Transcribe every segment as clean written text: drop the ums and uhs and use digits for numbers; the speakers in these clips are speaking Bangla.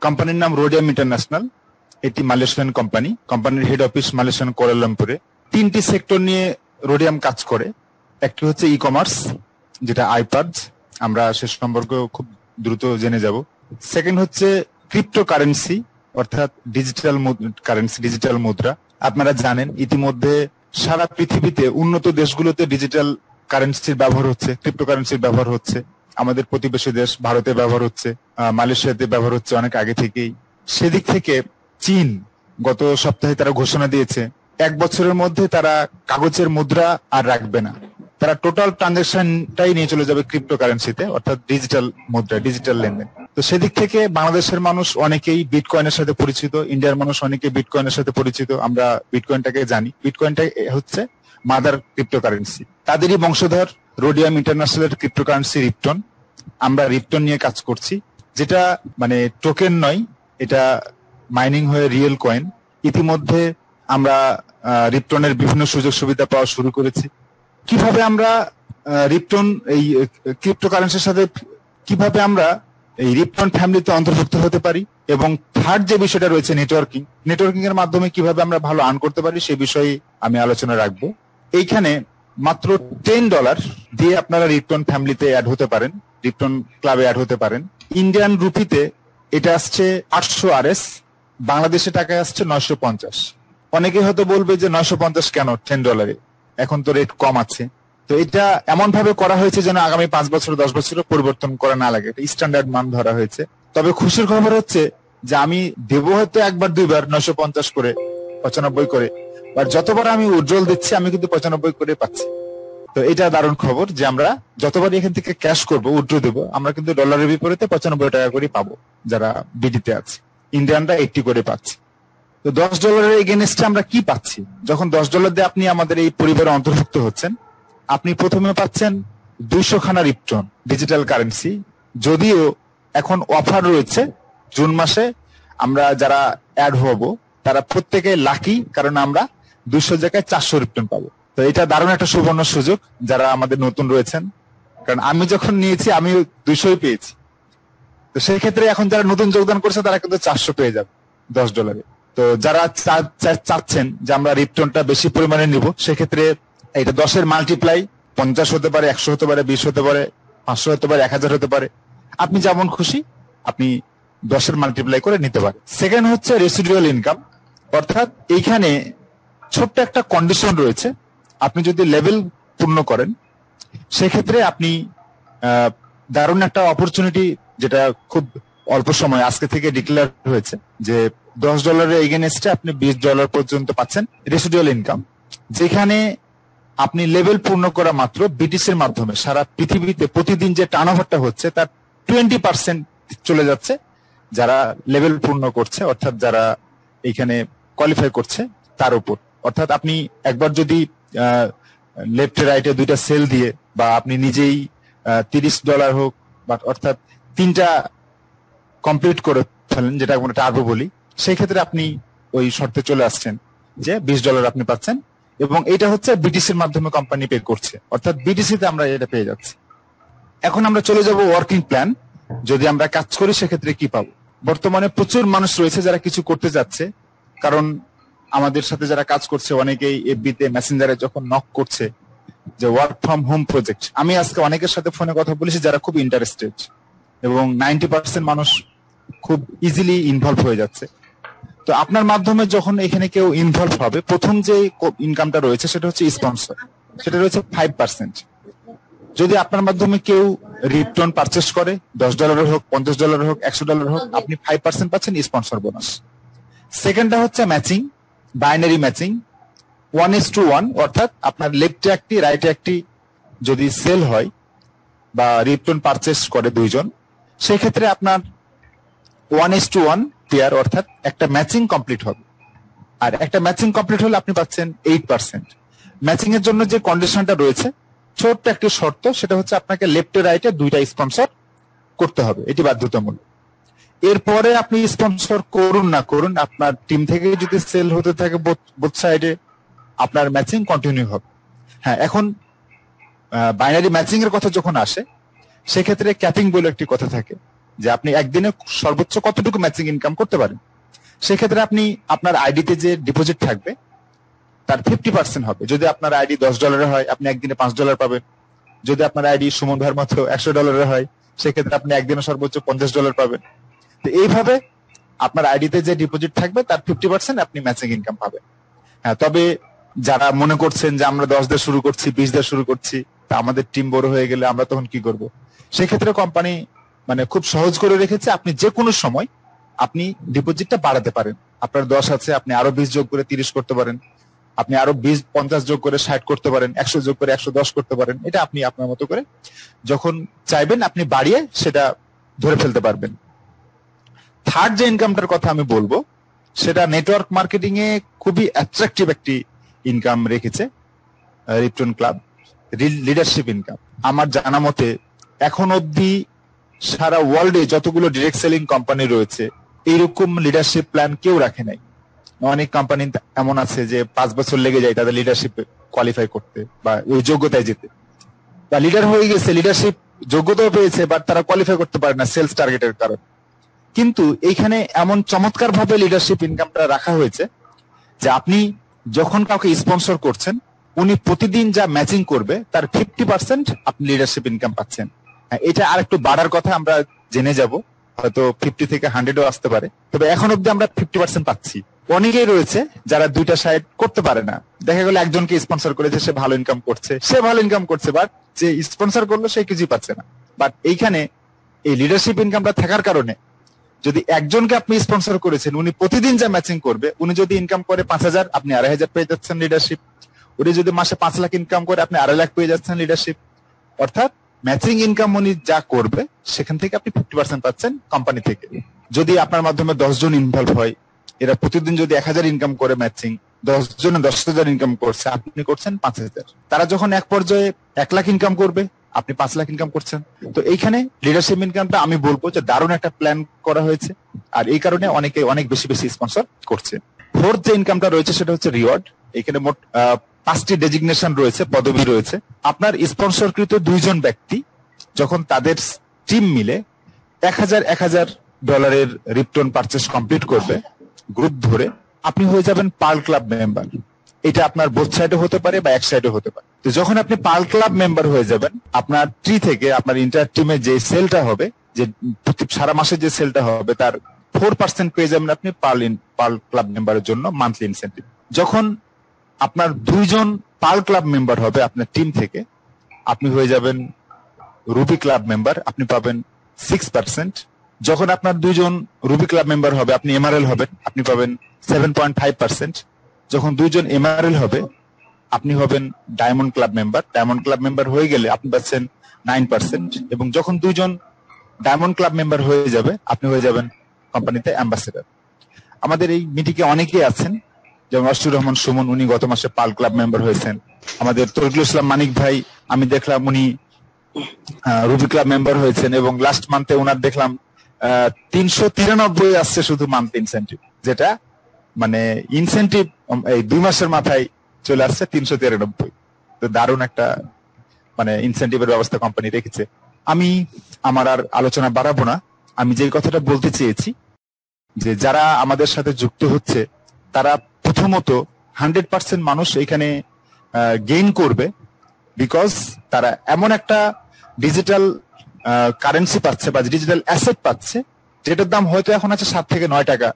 কোম্পানির নাম রোডিয়াম ইন্টারন্যাশনাল। এটি মালয়েশিয়ান কোম্পানি। কোম্পানির হেড অফিস মালয়েশিয়ান কুয়ালালামপুরে। 3টি সেক্টর নিয়ে রোডিয়াম কাজ করে। একটি হচ্ছে ই কমার্স, যেটা আইপ্যাডস, আমরা সে সম্পর্কে খুব দ্রুত জেনে যাব। সেকেন্ড হচ্ছে ক্রিপ্টো কারেন্সি, অর্থাৎ ডিজিটাল কারেন্সি, ডিজিটাল মুদ্রা। আপনারা জানেন ইতিমধ্যে সারা পৃথিবীতে উন্নত দেশগুলোতে ডিজিটাল কারেন্সির ব্যবহার হচ্ছে, ক্রিপ্টো কারেন্সির ব্যবহার হচ্ছে। আমাদের প্রতিবেশী দেশ ভারতে ব্যবহার হচ্ছে, মালয়েশিয়াতে ব্যবহার হচ্ছে অনেক আগে থেকেই। সেদিক থেকে চীন গত সপ্তাহে তারা ঘোষণা দিয়েছে 1 বছরের মধ্যে তারা কাগজের মুদ্রা আর রাখবে না, তারা টোটাল ট্রানজাকশনটাই নিয়ে চলে যাবে ক্রিপ্টো কারেন্সিতে, অর্থাৎ ডিজিটাল মুদ্রা, ডিজিটাল লেনদেন। তো সেদিক থেকে বাংলাদেশের মানুষ অনেকেই বিটকয়েনের সাথে পরিচিত, ইন্ডিয়ার মানুষ অনেকে বিটকয়েনের সাথে পরিচিত। আমরা বিটকয়েনটাকে জানি, বিটকয়েনটা হচ্ছে মাদার ক্রিপ্টো কারেন্সি। তাদেরই বংশধর রোডিয়াম ইন্টারন্যাশনালের ক্রিপ্টো কারেন্সি রিপটন। আমরা রিপটন নিয়ে কাজ করছি, যেটা মানে টোকেন নয়, এটা মাইনিং হয়ে রিয়েল কয়েন। ইতিমধ্যে আমরা রিপটনের বিভিন্ন সুযোগ সুবিধা পাওয়া শুরু করেছি। কিভাবে আমরা রিপটন এই ক্রিপ্টো কারেন্সির সাথে কিভাবে আমরা এই রিপটন ফ্যামিলিতে অন্তর্ভুক্ত হতে পারি, এবং থার্ড যে বিষয়টা রয়েছে নেটওয়ার্কিং, নেটওয়ার্কিং এর মাধ্যমে কিভাবে আমরা ভালো আর্ন করতে পারি, সেই বিষয়ে আমি আলোচনা রাখবো। এইখানে মাত্র $10 দিয়ে আপনারা রিপটন ফ্যামিলিতে অ্যাড হতে পারেন, রিপটন ক্লাবে অ্যাড হতে পারেন। ইন্ডিয়ান রুপিতে এটা আসছে 800 RS, বাংলাদেশে টাকায় আসছে 950। অনেকে হয়তো বলবে যে 950 কেন $10, এখন তো রেট কম আছে। তো এটা এমন ভাবে করা হয়েছে যেন আগামী 5 বছর 10 বছরও পরিবর্তন করা না লাগে, এটা স্ট্যান্ডার্ড মান ধরা হয়েছে। তবে খুশির খবর হচ্ছে যে আমি দেবো হয়তো একবার দুইবার 950 করে, 95 করে, আর যতবার আমি উজ্জ্বল দিচ্ছি আমি কিন্তু 95 করে পাচ্ছি। তো এটা দারুণ খবর যে আমরা যতবার এখান থেকে ক্যাশ করবো, উইথড্র দেবো, আমরা কিন্তু ডলারের বিপরীতে 95 টাকা করে পাবো যারা বিডিতে আছে। ইন্ডিয়ানরা 80 করে পাচ্ছে। তো $10 এগেনস্টে আমরা কি পাচ্ছি? যখন $10 দিয়ে আপনি আমাদের এই পরিবারে অন্তর্ভুক্ত হচ্ছেন, আপনি প্রথমে পাচ্ছেন 200 খানা রিপটন ডিজিটাল কারেন্সি। যদিও এখন অফার রয়েছে, জুন মাসে আমরা যারা অ্যাড হব তারা প্রত্যেকে লাকি, কারণ আমরা 200 জায়গায় 400 রিপটন পাবো। তো এটা দারুণ একটা সুবর্ণ সুযোগ যারা আমাদের নতুন রয়েছেন, কারণ আমি যখন নিয়েছি আমি 200 পেয়েছি। তো সেই ক্ষেত্রে এখন যারা নতুন যোগদান করছে তারা কিন্তু 400 পেয়ে যাবে $10। তো যারা চাচ্ছেন যে আমরা রিপটনটা বেশি পরিমাণে নিব, সেক্ষেত্রে এটা 10-এর মাল্টিপ্লাই 50 হতে পারে, 100 হতে পারে, 20 হতে পারে, 500 হতে পারে, 1000 হতে পারে। আপনি যেমন খুশি আপনি 10-এর মাল্টিপ্লাই করে নিতে পারেন। সেকেন্ড হচ্ছে রেসিডুয়াল ইনকাম, অর্থাৎ এইখানে ছোট্ট একটা কন্ডিশন রয়েছে। আপনি যদি লেভেল পূর্ণ করেন সেক্ষেত্রে আপনি দারুণ একটা অপরচুনিটি, যেটা খুব অল্প সময় আজকে থেকে ডিক্লেয়ার হয়েছে, যে $10 এগেনস্টে আপনি $20 পর্যন্ত পাচ্ছেন রেসিডুয়াল ইনকাম, যেখানে আপনি লেভেল পূর্ণ করা মাত্র বিটিসির মাধ্যমে সারা পৃথিবীতে প্রতিদিন যে টার্নওভারটা হচ্ছে তার 20% চলে যাচ্ছে যারা লেভেল পূর্ণ করছে, অর্থাৎ যারা এইখানে কোয়ালিফাই করছে তার উপর। অর্থাৎ আপনি একবার যদি লেফট রাইটে 2টা সেল দিয়ে, বা আপনি নিজেই $30 হোক, বা অর্থাৎ 3টা কমপ্লিট করে ফেলেন, যেটা আমরা টার্বো বলি, সেই ক্ষেত্রে আপনি ওই শর্তে চলে আসছেন যে $20 আপনি পাচ্ছেন, এবং এটা হচ্ছে বিটিসির মাধ্যমে কোম্পানি পে করছে, অর্থাৎ বিটিসিতে আমরা এটা পেয়ে যাচ্ছি। এখন আমরা চলে যাব ওয়ার্কিং প্ল্যান, যদি আমরা কাজ করি সেক্ষেত্রে কি পাবো। বর্তমানে প্রচুর মানুষ রয়েছে যারা কিছু করতে যাচ্ছে, কারণ আমাদের সাথে যারা কাজ করছে অনেকেই এফবিতে, মেসেঞ্জারে যখন নক করছে যে ওয়ার্ক ফ্রম হোম প্রজেক্ট, আমি আজকে অনেকের সাথে ফোনে কথা বলেছি যারা খুব ইন্টারেস্টেড, এবং 90% মানুষ খুব ইজিলি ইনভলভ হয়ে যাচ্ছে। তো আপনার মাধ্যমে যখন এখানে কেউ ইনভলভ হবে, প্রথম যে ইনকামটা রয়েছে সেটা হচ্ছে স্পন্সর, সেটা রয়েছে 5%। যদি আপনার মাধ্যমে কেউ রিপটন পারচেস করে, $10 হোক, $50 হোক, $100 হোক, আপনি 5% পাচ্ছেন স্পন্সর বোনাস। সেকেন্ডটা হচ্ছে ম্যাচিং, বাইনারি ম্যাচিং 1:1, অর্থাৎ আপনার লেফটে একটি রাইটে একটি যদি সেল হয় বা রিপটন পারচেস করে দুইজন, সেক্ষেত্রে আপনার 1:1 পেয়ার, অর্থাৎ একটা ম্যাচিং কমপ্লিট হবে। আর একটা ম্যাচিং কমপ্লিট হলে আপনি পাচ্ছেন 8%। ম্যাচিং এর জন্য যে কন্ডিশনটা রয়েছে, ছোট্ট একটি শর্ত, সেটা হচ্ছে আপনাকে লেফটে রাইটে 2টা স্পন্সর করতে হবে, এটি বাধ্যতামূলক। এরপরে আপনি স্পন্সর করুন না করুন, আপনার টিম থেকে যদি সেল হতে থাকে বোথ সাইডে, আপনার ম্যাচিং কন্টিনিউ হবে। হ্যাঁ, এখন বাইনারি ম্যাচিং এর কথা যখন আসে, সেক্ষেত্রে ক্যাপিং বলে একটি কথা থাকে, যে আপনি একদিনে সর্বোচ্চ কতটুকু ম্যাচিং ইনকাম করতে পারেন। সেক্ষেত্রে আপনি আপনার আইডিতে যে ডিপোজিট থাকবে তার 50% হবে। যদি আপনার আইডি $10 হয়, আপনি একদিনে $5 পাবেন। যদি আপনার আইডি সুমন ভাইয়ের মতো $100 হয়, সেক্ষেত্রে আপনি একদিনে সর্বোচ্চ $50 পাবেন। তো এইভাবে আপনার আইডিতে যে ডিপোজিট থাকবে তার 50% আপনি ম্যাচিং ইনকাম পাবেন। হ্যাঁ, তবে যারা মনে করছেন যে আমরা 10 দিয়ে শুরু করছি, 20 দিয়ে শুরু করছি, তা আমাদের টিম বড় হয়ে গেলে আমরা তখন কি করব, সেক্ষেত্রে কোম্পানি মানে খুব সহজ করে রেখেছে। আপনি যে কোনো সময় আপনি ডিপোজিটটা বাড়াতে পারেন। আপনার 10 আছে, আপনি আরো 20 যোগ করে 30 করতে পারেন, আপনি আরো 20-50 যোগ করে 60 করতে পারেন, 100 যোগ করে 110 করতে পারেন। এটা আপনি আপনার মতো করে যখন চাইবেন আপনি বাড়িয়ে সেটা ধরে ফেলতে পারবেন। থার্ড যে ইনকামটার কথা আমি বলবো সেটা নেটওয়ার্ক মার্কেটিং এ খুবই অ্যাট্রাকটিভ একটি ইনকাম রেখেছে রিপটন ক্লাব, লিডারশিপ ইনকাম। আমার জানা মতে এখন অবধি সারা ওয়ার্ল্ডে যতগুলো ডিরেক্ট সেলিং কোম্পানি রয়েছে এইরকম লিডারশিপ প্ল্যান কেউ রাখে নাই। অনেক কোম্পানি এমন আছে যে 5 বছর লেগে যায় তাদের লিডারশিপ কোয়ালিফাই করতে বা ওই যোগ্যতায় যেতে, বা লিডার হয়ে গেছে, লিডারশিপ যোগ্যতাও পেয়েছে, বাট তারা কোয়ালিফাই করতে পারে না সেলস টার্গেটের কারণে। কিন্তু এইখানে এমন চমৎকার ভাবে লিডারশিপ ইনকামটা রাখা হয়েছে যে আপনি যখন কাউকে স্পন্সর করছেন, উনি প্রতিদিন যা ম্যাচিং করবে তার 50% আপনি লিডারশিপ ইনকাম পাচ্ছেন। এটা আর একটু বাড়ার কথা, আমরা জেনে যাব, হয়তো 50 থেকে 100ও আসতে পারে। তবে এখন অব্দি আমরা 50% পাচ্ছি। অনেকেই রয়েছে যারা দুইটা সাইড করতে পারে না। দেখা গেল একজনকে স্পন্সর করেছে, সে ভালো ইনকাম করছে, বাট যে স্পন্সর করলো সে কিছুই পাচ্ছে না। বাট এইখানে এই লিডারশিপ ইনকামটা থাকার কারণে যদি একজনকে আপনি স্পন্সর করেছেন, উনি প্রতিদিন যা ম্যাচিং করবে, উনি যদি ইনকাম করে 5,000, আপনি 2,500 পেয়ে যাচ্ছেন লিডারশিপ। উনি যদি মাসে 5 লাখ ইনকাম করে, আপনি 2.5 লাখ পেয়ে যাচ্ছেন লিডারশিপ। অর্থাৎ ম্যাচিং ইনকাম উনি যা করবে সেখান থেকে আপনি 50% পাচ্ছেন কোম্পানি থেকে। যদি আপনার মাধ্যমে 10 জন ইনভলভ হয়, এরা প্রতিদিন যদি 1,000 ইনকাম করে ম্যাচিং, 10 জনে 10,000 ইনকাম করছে, আপনি করছেন 5,000। তারা যখন এক পর্যায়ে 1 লাখ ইনকাম করবে, আপনি 5 লাখ ইনকাম করছেন। তো এইখানে লিডারশিপ ইনকামটা আমি বলবো যে দারুণ একটা প্ল্যান করা হয়েছে, আর এই কারণে অনেকে অনেক বেশি বেশি স্পন্সর করছে। ফোর্থ যে ইনকামটা রয়েছে সেটা হচ্ছে রিওয়ার্ড। এখানে মোট 5টি ডেজিগনেশন রয়েছে, পদবি রয়েছে। আপনার স্পন্সরকৃত 2 জন ব্যক্তি যখন তাদের টিম মিলে $1,000 রিপটন পারচেস কমপ্লিট করবে গ্রুপ ধরে, আপনি হয়ে যাবেন পার্ল ক্লাব মেম্বার। এটা আপনার বোথ সাইডে হতে পারে বা এক সাইডে হতে পারে। তো যখন আপনি পার্ল ক্লাব মেম্বার হয়ে যাবেন, আপনার ট্রি থেকে আপনার ইন্টার টিমে যে সেলটা হবে, যে সারা মাসে যে সেলটা হবে, তার 4% পেয়ে যাবেন আপনি পার্ল ক্লাব মেম্বারের জন্য মান্থলি ইনসেন্টিভ। যখন আপনার 2 জন পার্ল ক্লাব মেম্বার হবে আপনার টিম থেকে, আপনি হয়ে যাবেন রুবি ক্লাব মেম্বার, আপনি পাবেন 6%। যখন আপনার 2 জন রুবি ক্লাব মেম্বার হবে, আপনি এমআরএল হবেন, আপনি পাবেন 7.5%। যখন 2 জন এমআরএল হবে, আপনি হবেন diamond club member. Diamond club member হয়ে গেলে আপনি পাচ্ছেন 9%। এবং যখন 2 জন ডায়মন্ড ক্লাব মেম্বার হয়ে যাবে, আপনি হয়ে যাবেন কোম্পানিতে অ্যাম্বাসেডর। আমাদের এই মিটিংয়ে অনেকেই আছেন, যেমন অশিউর রহমান সুমন, উনি গত মাসে পার্ল ক্লাব মেম্বার হয়েছেন। আমাদের তরিকুল ইসলাম মানিক ভাই, আমি দেখলাম উনি রুবি ক্লাব মেম্বার হয়েছেন, এবং লাস্ট মান্থে ওনার দেখলাম 393 আসছে শুধু মান্থ ইনসেন্টিভ, যেটা মানে ইনসেন্টিভ এই 2 মাসের মাথায় চলে আসছে 393। তো দারুণ একটা মানে ইনসেন্টিভের ব্যবস্থা কোম্পানি রেখেছে। আমি আমার আর আলোচনা বাড়াবো না। আমি যে কথাটা বলতে চেয়েছি যে যারা আমাদের সাথে যুক্ত হচ্ছে তারা প্রথমত 100% মানুষ এখানে গেইন করবে, বিকজ তারা এমন একটা ডিজিটাল কারেন্সি পাচ্ছে বা ডিজিটাল অ্যাসেট পাচ্ছে যেটার দাম হয়তো এখন আছে 7 থেকে 9 টাকা,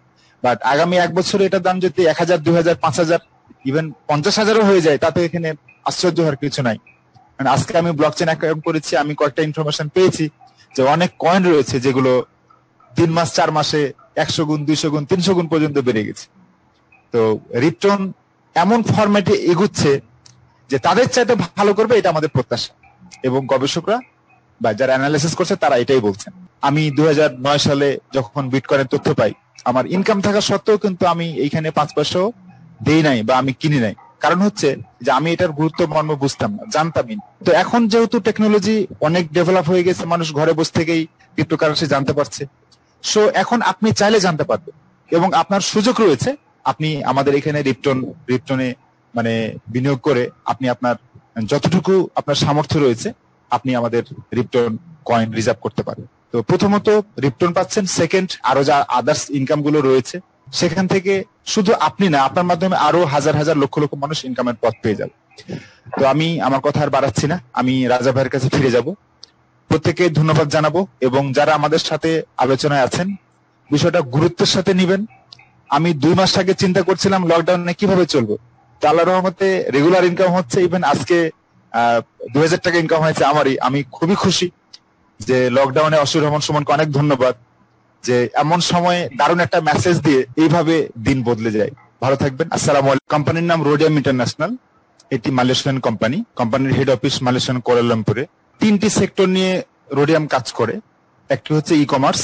বাট আগামী 1 বছরে এটার দাম যদি 1,000, 2,000, 5,000, ইভেন 50,000ও হয়ে যায়, তাতে এখানে আশ্চর্য হওয়ার কিছু নাই। আজকে আমি ব্লকচেন অ্যাকাউন্ট করেছি, আমি কয়েকটা ইনফরমেশন পেয়েছি যে অনেক কয়েন রয়েছে যেগুলো 3 মাস 4 মাসে 100 গুণ, 200 গুণ, 300 গুণ পর্যন্ত বেড়ে গেছে। তো রিপটন এমন ফরম্যাটে এগুচ্ছে যে তাদের চাইতে ভালো করবে, এটা আমাদের প্রত্যাশা। এবং গবেষকরা বা যারা অ্যানালাইসিস করছে তারা এটাই বলছেন। আমি 2009 সালে যখন বিটকয়েনের তথ্য পাই, আমার ইনকাম থাকা সত্ত্বেও কিন্তু আমি এইখানে 5 পয়সাও দেই নাই বা আমি কিনি নাই। কারণ হচ্ছে যে আমি এটার গুরুত্ব মর্ম বুঝতাম না, জানতামই না। তো এখন যেহেতু টেকনোলজি অনেক ডেভেলপ হয়ে গেছে, মানুষ ঘরে বসে থেকেই ক্রিপ্টোকারেন্সি জানতে পারছে, সো এখন আপনি চাইলে জানতে পারবেন এবং আপনার সুযোগ রয়েছে। আপনি আমাদের এখানে রিপটনে মানে বিনিয়োগ করে আপনি আপনার যতটুকু আপনার সামর্থ্য রয়েছে আপনি আমাদের রিপটন কয়েন রিজার্ভ করতে পারেন। তো প্রথমত রিপটন পাচ্ছেন, সেকেন্ড আরো যা আদার্স ইনকাম গুলো রয়েছে সেখান থেকে শুধু আপনি না, আপনার মাধ্যমে আরো হাজার হাজার লক্ষ লক্ষ মানুষ ইনকামের পথ পেয়ে যাবে। তো আমি আমার কথা আর বাড়াচ্ছি না, আমি রাজা ভাইয়ের কাছে ফিরে যাব। প্রত্যেকে ধন্যবাদ জানাবো এবং যারা আমাদের সাথে আলোচনায় আছেন বিষয়টা গুরুত্বের সাথে নিবেন। আমি 2 মাস আগে চিন্তা করছিলাম লকডাউনে কিভাবে চলবো, তো আল্লাহর রহমতে রেগুলার ইনকাম হচ্ছে, ইভেন আজকে 2000 টাকা ইনকাম হয়েছে আমারই। আমি খুবই খুশি যে লকডাউনে অসুর রহমান সুমনকে অনেক ধন্যবাদ যে এমন সময়ে দারুণ একটা মেসেজ দিয়ে এইভাবে দিন বদলে যায়। ভালো থাকবেন, আসসালামু আলাইকুম। কোম্পানির নাম রোডিয়াম ইন্টারন্যাশনাল, এটি মালয়েশিয়ান কোম্পানি। কোম্পানির হেড অফিস মালয়েশিয়ান কুয়ালালামপুরে। 3টি সেক্টর নিয়ে রোডিয়াম কাজ করে। একটি হচ্ছে ই কমার্স,